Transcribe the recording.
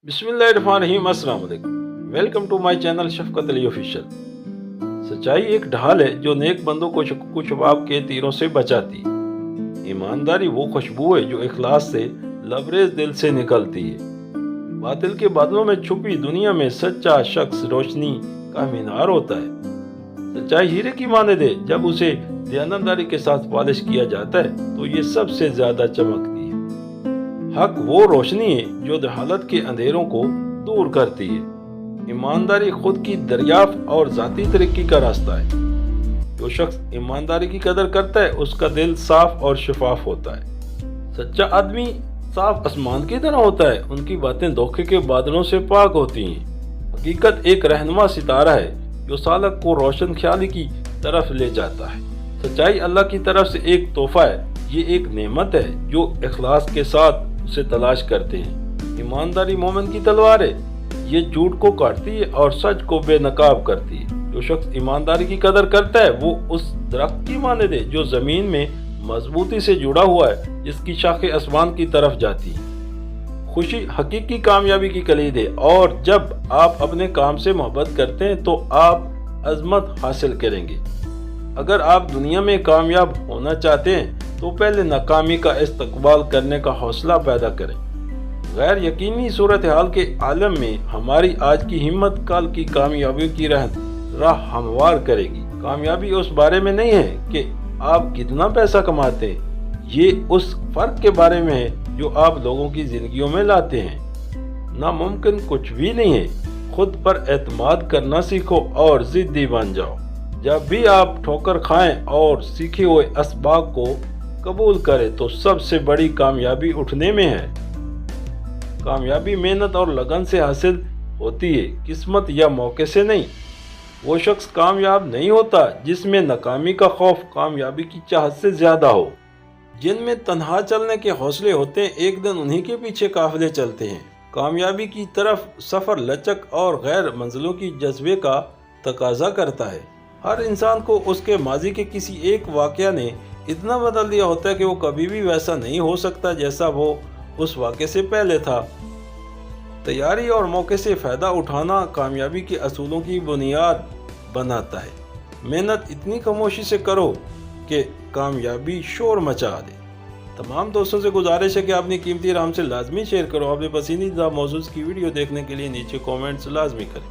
बिस्मिल्लाहिर्रहमानिर्रहीम, अस्सलाम वालेकुम। Welcome to my channel Shafqat Ali official. सच्चाई एक ढाल है जो नेक बंदों को शवाब के तीरों से बचाती है। ईमानदारी वो खुशबू है जो इखलास से लबरेज दिल से निकलती है। बातिल के बादलों में छुपी दुनिया में सच्चा शख्स रोशनी का मीनार होता है। सच्चाई हीरे की मानद है, जब उसे दयानतदारी के साथ पॉलिश किया जाता है तो ये सबसे ज्यादा चमकती है। हक वो रोशनी है जो जहालत के अंधेरों को दूर करती है। ईमानदारी खुद की दरियाफ्त और जाती तरक्की का रास्ता है। जो शख्स ईमानदारी की कदर करता है उसका दिल साफ और शफाफ होता है। सच्चा आदमी साफ आसमान की तरह होता है, उनकी बातें धोखे के बादलों से पाक होती हैं। हकीकत एक रहनुमा सितारा है जो सालक को रोशन ख्याली की तरफ ले जाता है। सच्चाई अल्लाह की तरफ से एक तोहफा है, ये एक नेमत है जो इखलास के साथ उसे तलाश करते हैं। ईमानदारी मोमिन की तलवार है, ये झूठ को काटती है और सच को बेनकाब करती है। जो शख्स ईमानदारी की कदर करता है वो उस दरख्त की मानद है जो जमीन में मजबूती से जुड़ा हुआ है, जिसकी शाखें आसमान की तरफ जाती है। खुशी हकीकी कामयाबी की कलीद है, और जब आप अपने काम से मोहब्बत करते हैं तो आप अजमत हासिल करेंगे। अगर आप दुनिया में कामयाब होना चाहते हैं तो पहले नाकामी का इस्तकबाल करने का हौसला पैदा करें। गैर यकीनी सूरत हाल के आलम में हमारी आज की हिम्मत कल की कामयाबी की राह हमवार करेगी। कामयाबी उस बारे में नहीं है कि आप कितना पैसा कमाते हैं, ये उस फर्क के बारे में है जो आप लोगों की जिंदगियों में लाते हैं। नामुमकिन कुछ भी नहीं है, खुद पर एतमाद करना सीखो और जिद्दी बन जाओ। जब भी आप ठोकर खाएं और सीखे हुए असबाब को कबूल करें तो सबसे बड़ी कामयाबी उठने में है। कामयाबी मेहनत और लगन से हासिल होती है, किस्मत या मौके से नहीं। वो शख्स कामयाब नहीं होता जिसमें नाकामी का खौफ कामयाबी की चाहत से ज्यादा हो। जिनमें तन्हा चलने के हौसले होते हैं, एक दिन उन्हीं के पीछे काफिले चलते हैं। कामयाबी की तरफ सफर लचक और गैर मंजिलों की जज्बे का तकाजा करता है। हर इंसान को उसके माजी के किसी एक वाकया ने इतना बदल दिया होता है कि वो कभी भी वैसा नहीं हो सकता जैसा वो उस वाक़े से पहले था। तैयारी और मौके से फ़ायदा उठाना कामयाबी के असूलों की बुनियाद बनाता है। मेहनत इतनी खामोशी से करो कि कामयाबी शोर मचा दे। तमाम दोस्तों से गुजारिश है कि अपनी कीमती राम से लाजमी शेयर करो। अपने पसंदीदा मौजूद की वीडियो देखने के लिए नीचे कमेंट्स लाजमी करें।